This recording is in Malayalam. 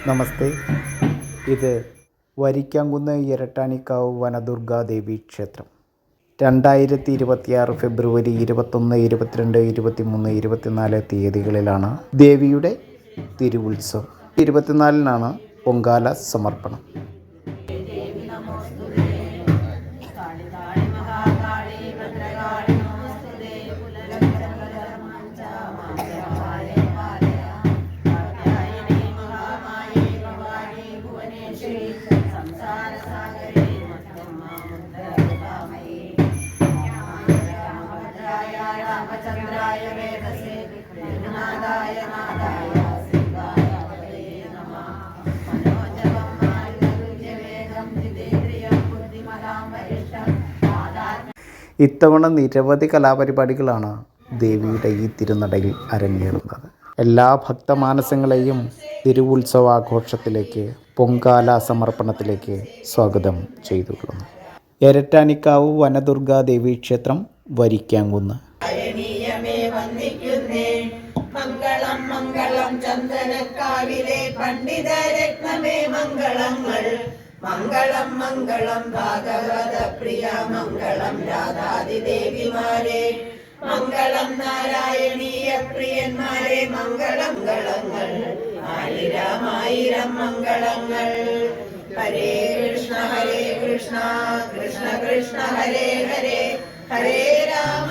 നമസ്തേ. ഇത് വരിക്കാംകുന്ന് ഇരട്ടാനിക്കാവ് വനദുർഗാദേവി ക്ഷേത്രം. 2026 ഫെബ്രുവരി 21, 22, 23, 24 തീയതികളിലാണ് ദേവിയുടെ തിരുവുത്സവം. 24-നാണ് പൊങ്കാല സമർപ്പണം. ഇത്തവണ നിരവധി കലാപരിപാടികളാണ് ദേവിയുടെ ഈ തിരുനടയിൽ അരങ്ങേറുന്നത്. എല്ലാ ഭക്തമാനസങ്ങളെയും തിരുവുത്സവാഘോഷത്തിലേക്ക്, പൊങ്കാല സമർപ്പണത്തിലേക്ക് സ്വാഗതം ചെയ്തുകൊള്ളുന്നു. ഇരട്ടാനിക്കാവ് വനദുർഗാ ദേവി ക്ഷേത്രം, വരിക്കാംകുന്ന്. മംഗളം മംഗളം ചന്ദനക്കാവിലെ പണ്ഡിത രത്നമേ മംഗളങ്ങൾ. മംഗളം മംഗളം ഭാഗവത പ്രിയ മംഗളം രാധാദിദേവിമാരെ. മംഗളം നാരായണീയ പ്രിയന്മാരെ മംഗളം കളങ്ങൾ. ആയിരം ആയിരം മംഗളങ്ങൾ. ഹരേ കൃഷ്ണ കൃഷ്ണ കൃഷ്ണ ഹരേ ഹരേ. ഹരേ രാമ